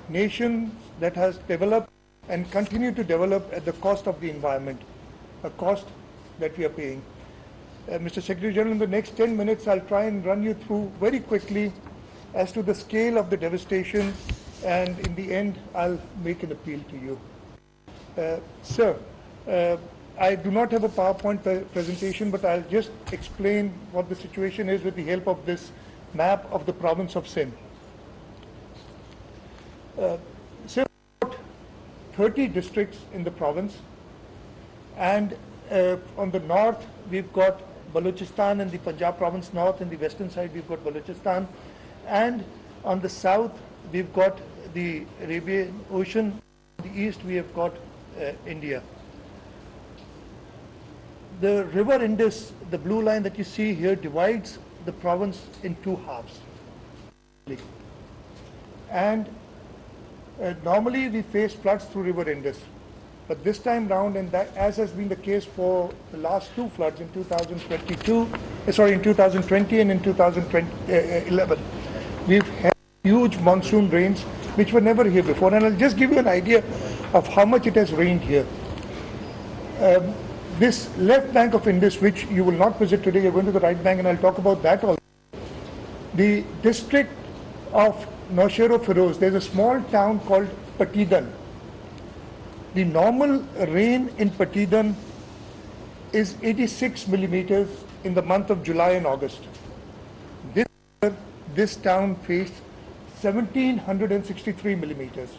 nation that has developed and continue to develop at the cost of the environment, a cost that we are paying. Mr. Secretary General, in the next 10 minutes, I'll try and run you through very quickly as to the scale of the devastation, and in the end, I'll make an appeal to you. Sir, I do not have a PowerPoint presentation, but I'll just explain what the situation is with the help of this map of the province of Sindh. Sir, 30 districts in the province, and on the north, we've got Balochistan and the Punjab province north, and the western side we've got Balochistan, and on the south we've got the Arabian Ocean, on the east we have got India. The river Indus, the blue line that you see here, divides the province in two halves. And normally we face floods through river Indus. But this time round, and that, as has been the case for the last two floods in 2020 and in 2011, we've had huge monsoon rains which were never here before. And I'll just give you an idea of how much it has rained here. This left bank of Indus, which you will not visit today, you're going to the right bank, and I'll talk about that also. The district of Naushero Feroz, there's a small town called Patidan. The normal rain in Patidan is 86 millimeters in the month of July and August. This year, this town faced 1763 millimeters.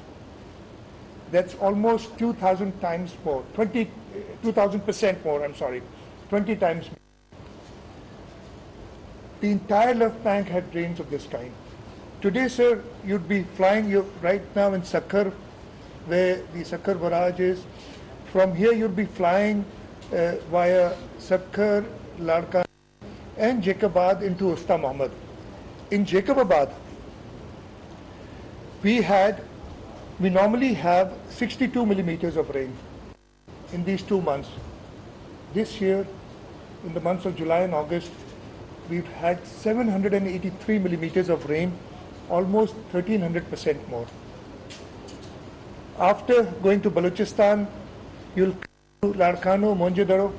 That's almost 2,000 times more, 2,000% more, 20 times more. The entire left bank had rains of this kind. Today, sir, you'd be flying, you're right now in Sukkur, where the Sukkur barrage is. From here you'll be flying via Sukkur, Ladka and Jacobabad into Usta Muhammad. In Jacobabad, we normally have 62 millimeters of rain in these 2 months. This year, in the months of July and August, we've had 783 millimeters of rain, almost 1,300% more. After going to Balochistan, you'll come to Ladkhano, Mohenjo-daro.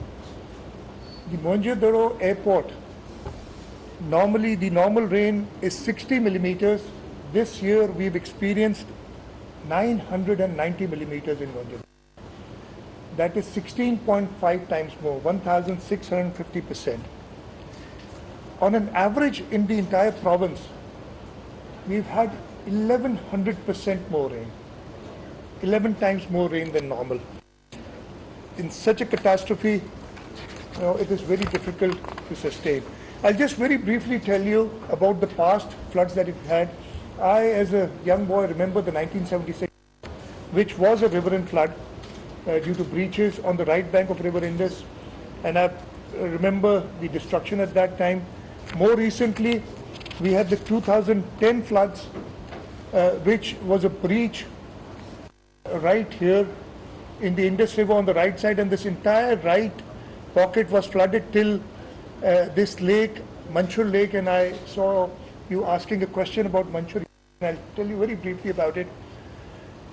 The Mohenjo-daro airport, normally the normal rain is 60 millimeters. This year we've experienced 990 millimeters in Mohenjo-daro. That is 16.5 times more, 1,650%. On an average in the entire province, we've had 1,100% more rain. 11 times more rain than normal. In such a catastrophe, it is very difficult to sustain. I'll just very briefly tell you about the past floods that we've had. I, as a young boy, remember the 1976, which was a riverine flood due to breaches on the right bank of River Indus, and I remember the destruction at that time. More recently, we had the 2010 floods, which was a breach right here in the Indus River on the right side, and this entire right pocket was flooded till this lake, Manchur Lake, and I saw you asking a question about Manchur, and I'll tell you very briefly about it.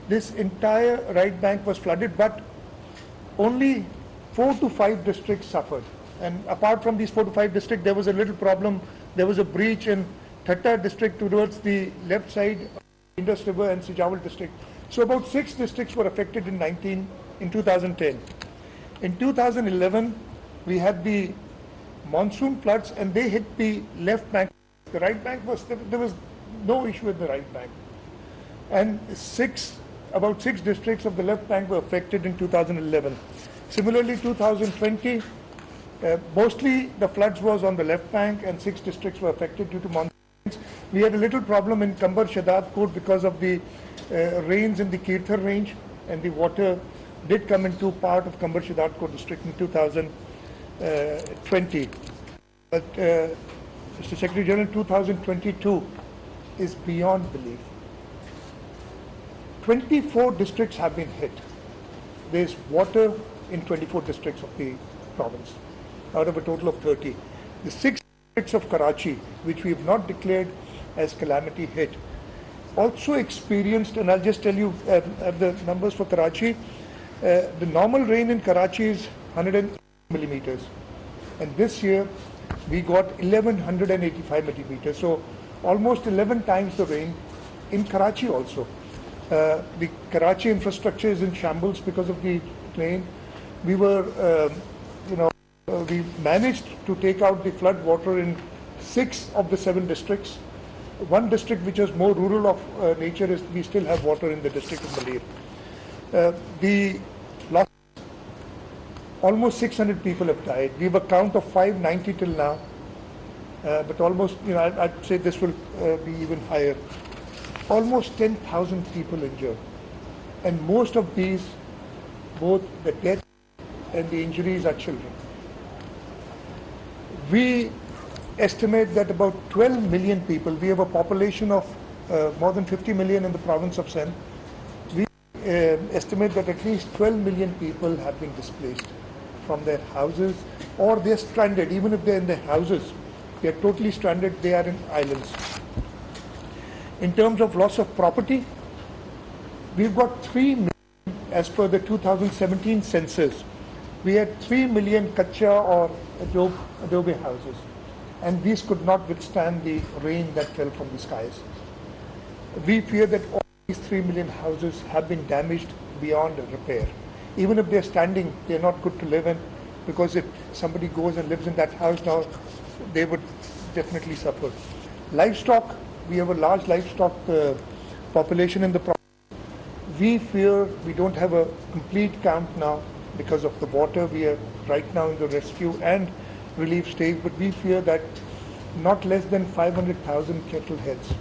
This entire right bank was flooded, but only 4 to 5 districts suffered. And apart from these 4 to 5 districts, there was a little problem. There was a breach in Thatta district towards the left side of Indus River and Sijawal district. So about 6 districts were affected in 2010. In 2011, we had the monsoon floods, and they hit the left bank. The right bank there was no issue with the right bank. And about 6 districts of the left bank were affected in 2011. Similarly, 2020, mostly the floods was on the left bank, and 6 districts were affected due to monsoons. We had a little problem in Kambar Shadad Court because of the rains in the Kirthar range, and the water did come into part of Kambar Shadad Court district in 2020. But Mr. Secretary General, 2022 is beyond belief. 24 districts have been hit. There's water in 24 districts of the province, out of a total of 30. The 6 districts of Karachi, which we have not declared as calamity hit, also experienced, and I'll just tell you the numbers for Karachi. The normal rain in Karachi is 100 millimeters, and this year we got 1185 millimeters, so almost 11 times the rain in Karachi also. The Karachi infrastructure is in shambles because of the rain. We were, we managed to take out the flood water in 6 of the 7 districts. One district which is more rural of nature is we still have water in the district of Malir. The loss, almost 600 people have died. We have a count of 590 till now, but almost, I'd say this will be even higher. Almost 10,000 people injured, and most of these, both the death and the injuries, are children. We estimate that about 12 million people, we have a population of more than 50 million in the province of Sindh. We estimate that at least 12 million people have been displaced from their houses, or they're stranded. Even if they're in their houses, they're totally stranded, they are in islands. In terms of loss of property, we've got 3 million, as per the 2017 census, we had 3 million kacha or adobe houses, and these could not withstand the rain that fell from the skies. We fear that all these 3 million houses have been damaged beyond repair. Even if they're standing, they're not good to live in, because if somebody goes and lives in that house now, they would definitely suffer. Livestock, we have a large livestock population in the province. We fear we don't have a complete count now because of the water. We are right now in the rescue and relief stage, but we fear that not less than 500,000 cattle heads.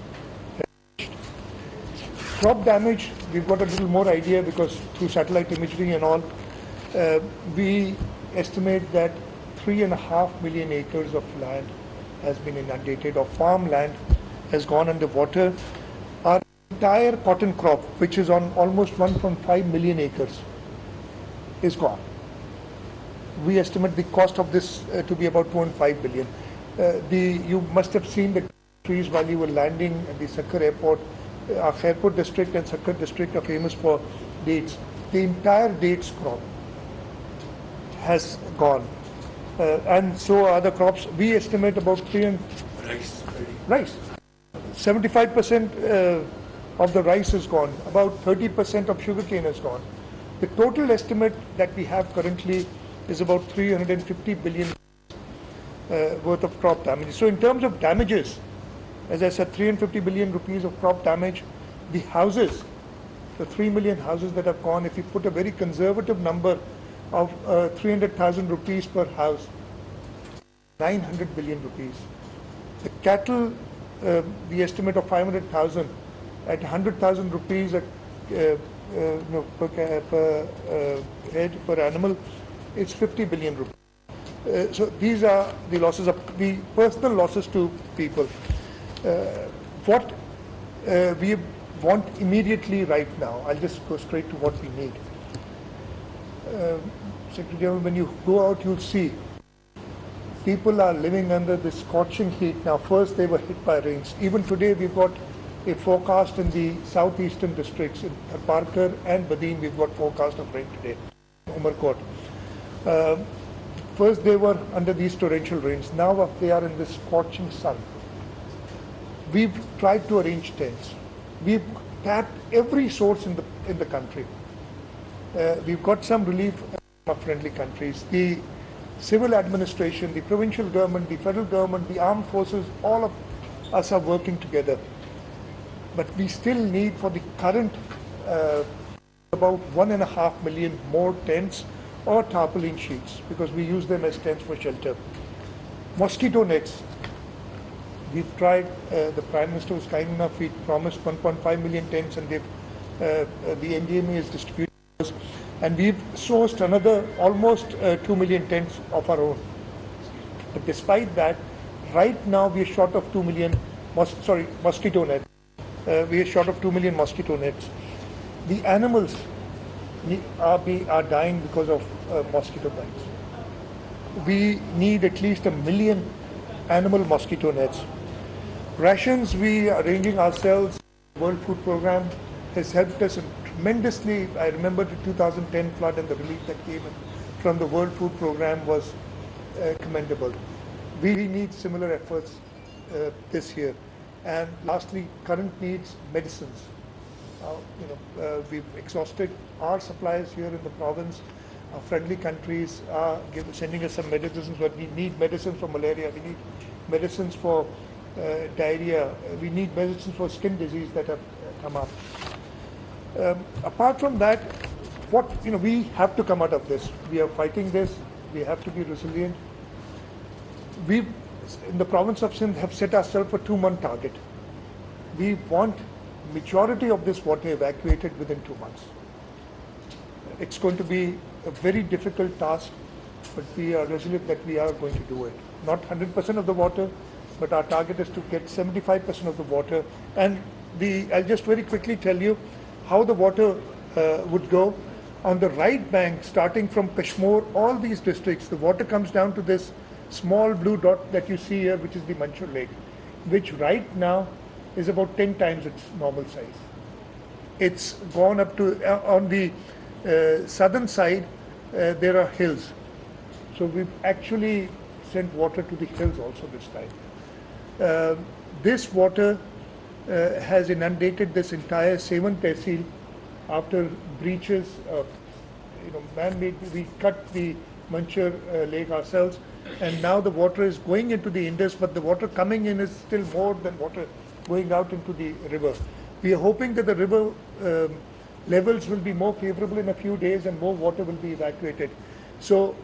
Crop damage, we've got a little more idea because through satellite imagery and all, we estimate that 3.5 million acres of land has been inundated, or farmland has gone under water. Our entire cotton crop, which is on almost 1.5 million acres, is gone. We estimate the cost of this to be about 2.5 billion. You must have seen the trees while you were landing at the Sukkur airport. Our Khairpur district and Sukkur district are famous for dates. The entire dates crop has gone, and so are other crops. We estimate about rice. 75% of the rice is gone. About 30% of sugarcane is gone. The total estimate that we have currently is about 350 billion worth of crop damage. So in terms of damages, as I said, 350 billion rupees of crop damage. The houses, the 3 million houses that have gone, if you put a very conservative number of 300,000 rupees per house, 900 billion rupees. The cattle, the estimate of 500,000 at 100,000 rupees per head per animal, it's 50 billion rupees. So these are the losses of the personal losses to people. What we want immediately right now, I'll just go straight to what we need. Secretary General, when you go out, you'll see people are living under this scorching heat. Now, first they were hit by rains. Even today, we've got a forecast in the southeastern districts, in Parker and Badin, we've got forecast of rain today, Umarkot. First they were under these torrential rains. Now they are in this scorching sun. We've tried to arrange tents. We've tapped every source in the country. We've got some relief from friendly countries. The civil administration, the provincial government, the federal government, the armed forces, all of us are working together. But we still need, for the current, about 1.5 million more tents or tarpaulin sheets, because we use them as tents for shelter. Mosquito nets. We've tried, the Prime Minister was kind enough, he promised 1.5 million tents, and the NDMA is distributing those. And we've sourced another almost 2 million tents of our own. But despite that, right now we are short of 2 million mosquito nets. We are short of 2 million mosquito nets. The animals are dying because of mosquito bites. We need at least 1 million animal mosquito nets. Rations, we are arranging ourselves World Food Program has helped us tremendously. I remember the 2010 flood and the relief that came in from the World Food Program was commendable. We need similar efforts this year. And lastly, current needs medicines. We've exhausted our supplies here in the province. Our friendly countries are sending us some medicines, but we need medicines for malaria. We need medicines for diarrhea. We need medicines for skin disease that have come up. Apart from that, we have to come out of this. We are fighting this. We have to be resilient. We, in the province of Sindh, have set ourselves a 2-month target. We want majority of this water evacuated within 2 months. It's going to be a very difficult task, but we are resolute that we are going to do it. Not 100% of the water, but our target is to get 75% of the water. And I'll just very quickly tell you how the water would go. On the right bank, starting from Kashmir, all these districts, the water comes down to this small blue dot that you see here, which is the Manchur Lake, which right now is about 10 times its normal size. It's gone up to, on the southern side, there are hills. So we've actually sent water to the hills also this time. This water has inundated this entire Sevan Tehsil after breaches of, man-made. We cut the Manchur Lake ourselves, and now the water is going into the Indus, but the water coming in is still more than water going out into the river. We are hoping that the river levels will be more favorable in a few days and more water will be evacuated. So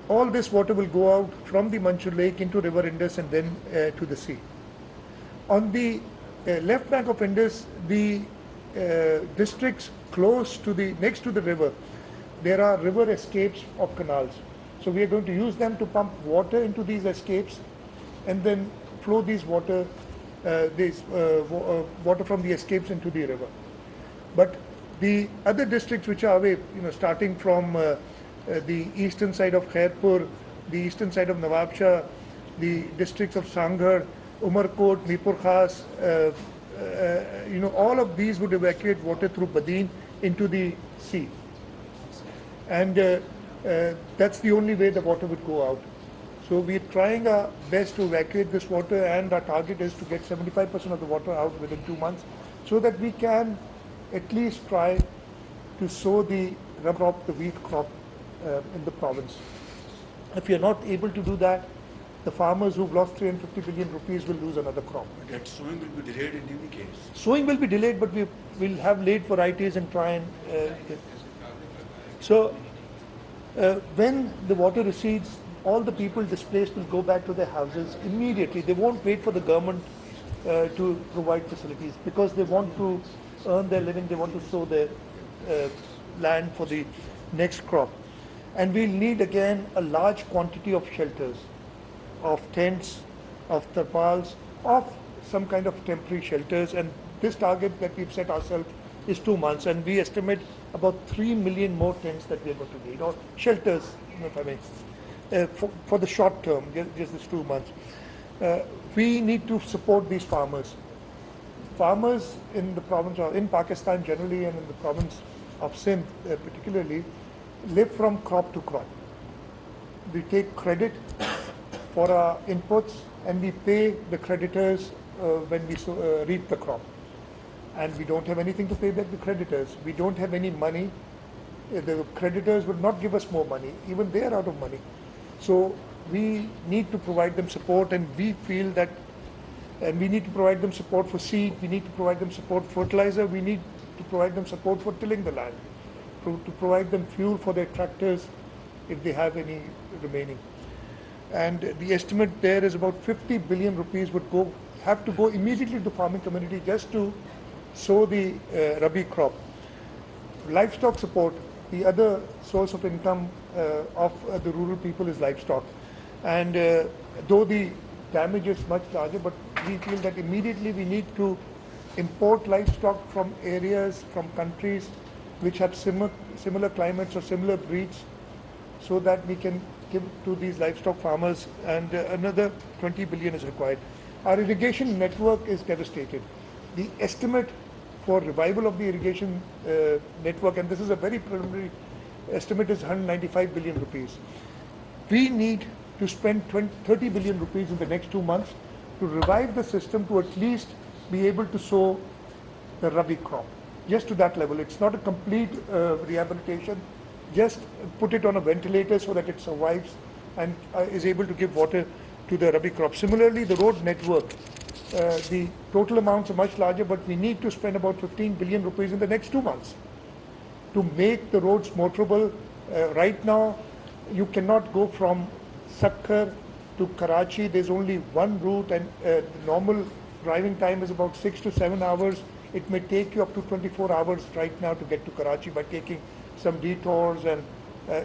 all this water will go out from the Manchur Lake into river Indus and then to the sea. On the left bank of Indus, the districts close to next to the river, there are river escapes of canals. So we are going to use them to pump water into these escapes and then flow these water from the escapes into the river. But the other districts which are away, starting from the eastern side of Khairpur, the eastern side of Nawabshah, the districts of Sanghar, Umarkot, Mirpur Khas, all of these would evacuate water through Badin into the sea. And that's the only way the water would go out. So we're trying our best to evacuate this water, and our target is to get 75% of the water out within 2 months, so that we can at least try to sow the rubber crop, the wheat crop in the province. If we are not able to do that, the farmers who've lost 350 billion rupees will lose another crop. But that sowing will be delayed in any case. Sowing will be delayed, but we will have late varieties and try and so when the water recedes, all the people displaced will go back to their houses immediately. They won't wait for the government to provide facilities, because they want to earn their living, they want to sow their land for the next crop. And we'll need again a large quantity of shelters, of tents, of tarpals, of some kind of temporary shelters. And this target that we've set ourselves is 2 months, and we estimate about 3 million more tents that we are going to need, or shelters, if I may, for the short term, just this 2 months. We need to support these farmers. Farmers in the province, or in Pakistan generally, and in the province of Sindh particularly, live from crop to crop. We take credit for our inputs, and we pay the creditors when we reap the crop. And we don't have anything to pay back the creditors. We don't have any money. The creditors would not give us more money. Even they are out of money. So we need to provide them support, and we feel that, and we need to provide them support for seed, we need to provide them support for fertilizer, we need to provide them support for tilling the land, to provide them fuel for their tractors if they have any remaining. And the estimate there is about 50 billion rupees would have to go immediately to the farming community just to sow the Rabi crop. Livestock support, the other source of income of the rural people is livestock. And though the damage is much larger, but we feel that immediately we need to import livestock from areas, from countries which have similar climates or similar breeds, so that we can give to these livestock farmers, and another 20 billion is required. Our irrigation network is devastated. The estimate for revival of the irrigation network, and this is a very preliminary estimate, is 195 billion rupees. We need to spend 30 billion rupees in the next 2 months to revive the system to at least be able to sow the Rabi crop. Just to that level. It's not a complete rehabilitation. Just put it on a ventilator so that it survives and is able to give water to the Rabi crop. Similarly, the road network, the total amounts are much larger, but we need to spend about 15 billion rupees in the next 2 months to make the roads motorable. Right now, you cannot go from Sukkur to Karachi. There's only one route, and the normal driving time is about 6 to 7 hours. It may take you up to 24 hours right now to get to Karachi by taking some detours, and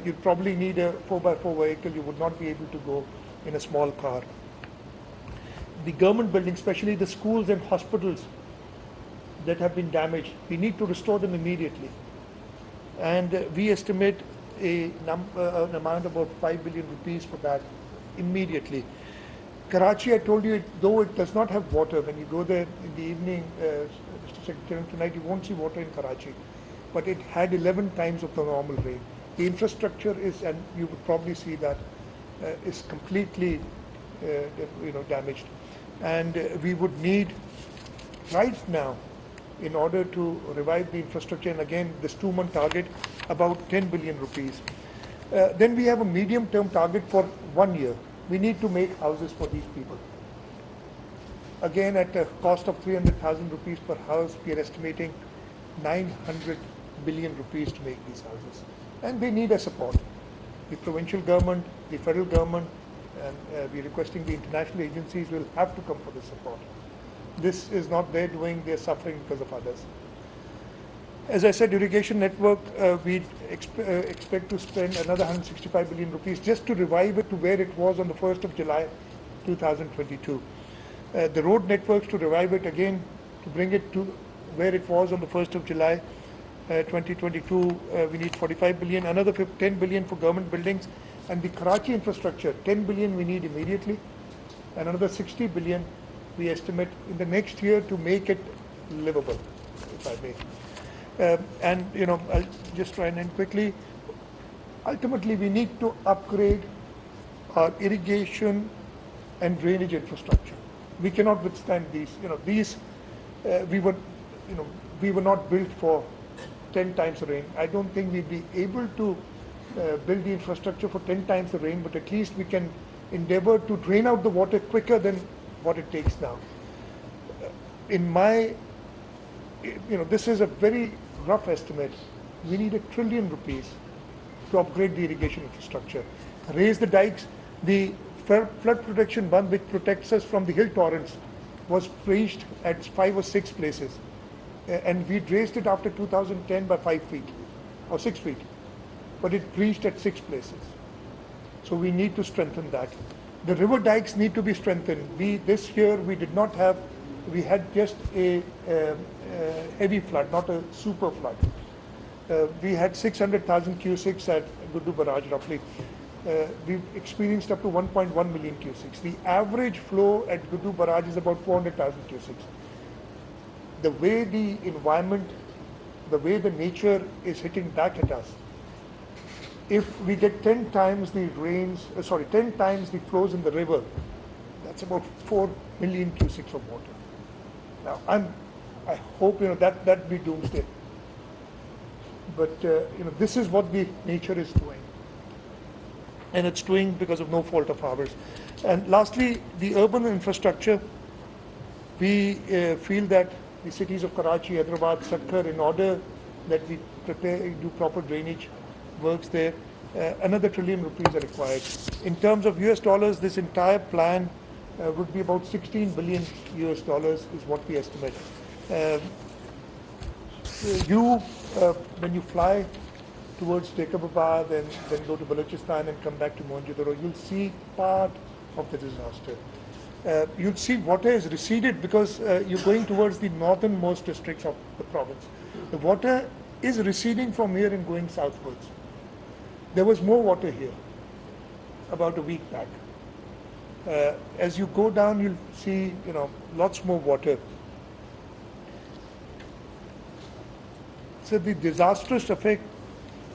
you'd probably need a 4x4 vehicle. You would not be able to go in a small car. The government buildings, especially the schools and hospitals that have been damaged, we need to restore them immediately. And we estimate an amount of about 5 billion rupees for that immediately. Karachi, I told you, though it does not have water, when you go there in the evening, Mr. Secretary, tonight you won't see water in Karachi, but it had 11 times of the normal rain. The infrastructure is, and you would probably see that, is completely damaged. And we would need right now, in order to revive the infrastructure, and again this 2-month target, about 10 billion rupees. Then we have a medium-term target for 1 year. We need to make houses for these people. Again, at a cost of 300,000 rupees per house, we are estimating 900 billion rupees to make these houses. And they need a support. The provincial government, the federal government, and we're requesting the international agencies will have to come for the support. This is not their doing, they're suffering because of others. As I said, irrigation network, we expect to spend another 165 billion rupees just to revive it to where it was on the 1st of July 2022. The road networks, to revive it again, to bring it to where it was on the 1st of July 2022, we need 45 billion, another 10 billion for government buildings, and the Karachi infrastructure, 10 billion we need immediately, and another 60 billion we estimate in the next year to make it livable, if I may. And I'll just try and end quickly. Ultimately, we need to upgrade our irrigation and drainage infrastructure. We cannot withstand these. We were not built for 10 times the rain. I don't think we'd be able to build the infrastructure for 10 times the rain, but at least we can endeavor to drain out the water quicker than what it takes now. This is a very rough estimate. We need 1 trillion rupees to upgrade the irrigation infrastructure, raise the dikes. The flood protection bund, which protects us from the hill torrents, was breached at 5 or 6 places, and we raised it after 2010 by 5 feet or 6 feet, but it breached at 6 places. So we need to strengthen that. The river dikes need to be strengthened. This year we did not have. We had just a heavy flood, not a super flood. We had 600,000 cusics at Gudu Barrage roughly. We've experienced up to 1.1 million cusics. The average flow at Gudu Barrage is about 400,000 cusics. The way the environment, the way the nature is hitting back at us, if we get 10 times the rains, 10 times the flows in the river, that's about 4 million cusics of water. Now, I hope that be doomsday. But this is what the nature is doing, and it's doing because of no fault of ours. And lastly, the urban infrastructure. We feel that the cities of Karachi, Hyderabad, Sukkur, in order that we do proper drainage works there, another 1 trillion rupees are required. In terms of US dollars, this entire plan would be about 16 billion US dollars is what we estimate. When you fly towards Jacobabad and then go to Balochistan and come back to Mohenjo-daro, you'll see part of the disaster. You'll see water has receded because you're going towards the northernmost districts of the province. The water is receding from here and going southwards. There was more water here about a week back. As you go down, you'll see, lots more water. So the disastrous effect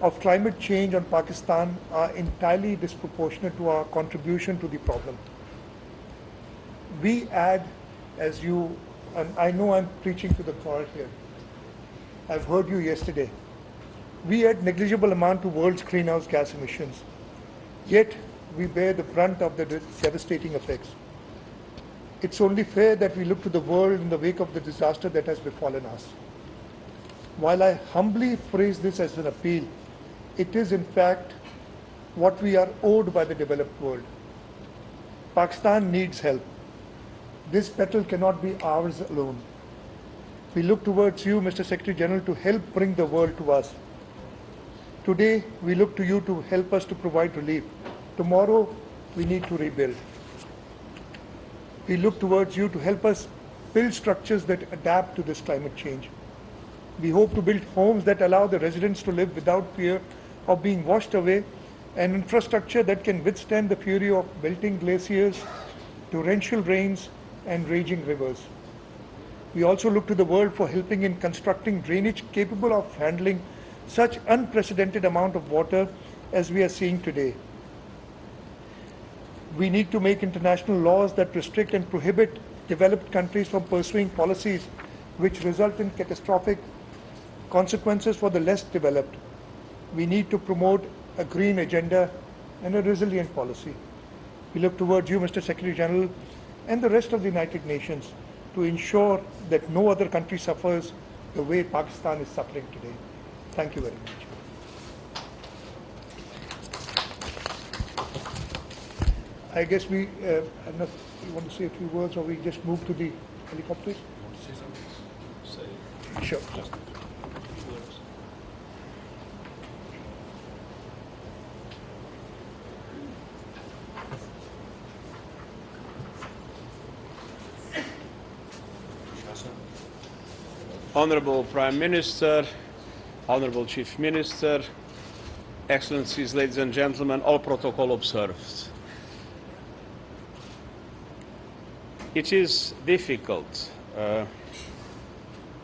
of climate change on Pakistan are entirely disproportionate to our contribution to the problem. We add, as you, and I know I'm preaching to the choir here, I've heard you yesterday, we add negligible amount to world's greenhouse gas emissions, yet we bear the brunt of the devastating effects. It's only fair that we look to the world in the wake of the disaster that has befallen us. While I humbly phrase this as an appeal, it is in fact what we are owed by the developed world. Pakistan needs help. This battle cannot be ours alone. We look towards you, Mr. Secretary General, to help bring the world to us. Today, we look to you to help us to provide relief. Tomorrow, we need to rebuild. We look towards you to help us build structures that adapt to this climate change. We hope to build homes that allow the residents to live without fear of being washed away, and infrastructure that can withstand the fury of melting glaciers, torrential rains, and raging rivers. We also look to the world for helping in constructing drainage capable of handling such unprecedented amount of water as we are seeing today. We need to make international laws that restrict and prohibit developed countries from pursuing policies which result in catastrophic consequences for the less developed. We need to promote a green agenda and a resilient policy. We look towards you, Mr. Secretary General, and the rest of the United Nations to ensure that no other country suffers the way Pakistan is suffering today. Thank you very much. I guess we, I'm not, you want to say a few words, or we just move to the helicopters? Want to say something? Sure. Honorable Prime Minister, Honorable Chief Minister, Excellencies, ladies and gentlemen, all protocol observed. It is difficult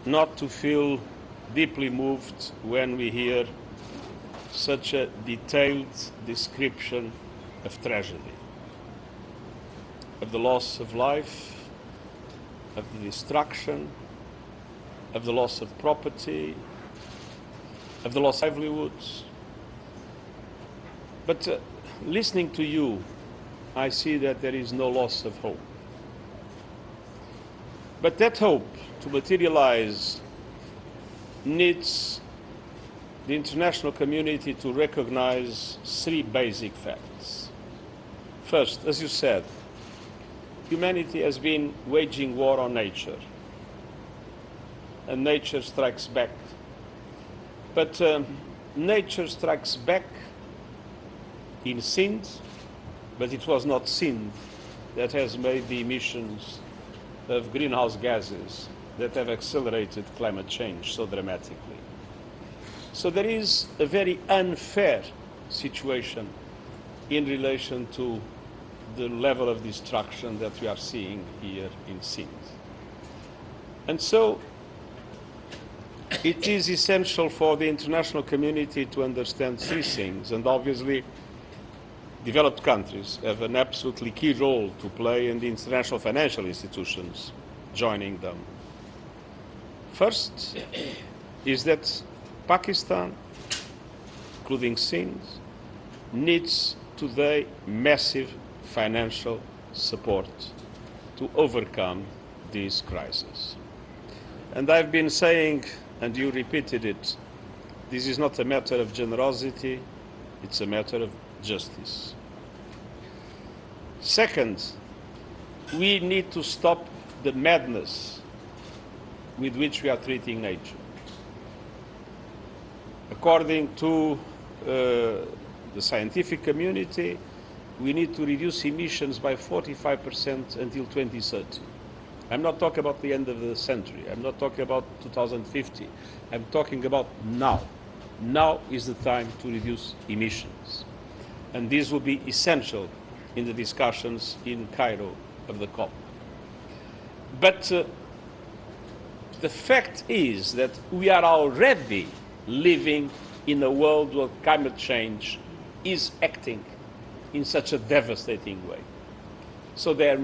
not to feel deeply moved when we hear such a detailed description of tragedy, of the loss of life, of the destruction, of the loss of property, of the loss of livelihoods. But listening to you, I see that there is no loss of hope. But that hope to materialize needs the international community to recognize three basic facts. First, as you said, humanity has been waging war on nature, and nature strikes back. But nature strikes back in sins, but it was not sin that has made the emissions of greenhouse gases that have accelerated climate change so dramatically. So there is a very unfair situation in relation to the level of destruction that we are seeing here in sins. And so it is essential for the international community to understand three things, and obviously developed countries have an absolutely key role to play in the international financial institutions joining them. First is that Pakistan, including Sindh, needs today massive financial support to overcome this crisis. And I've been saying, and you repeated it, this is not a matter of generosity, it's a matter of justice. Second, we need to stop the madness with which we are treating nature. According to the scientific community, we need to reduce emissions by 45% until 2030. I'm not talking about the end of the century. I'm not talking about 2050. I'm talking about now. Now is the time to reduce emissions. And this will be essential in the discussions in Cairo of the COP. But the fact is that we are already living in a world where climate change is acting in such a devastating way. So there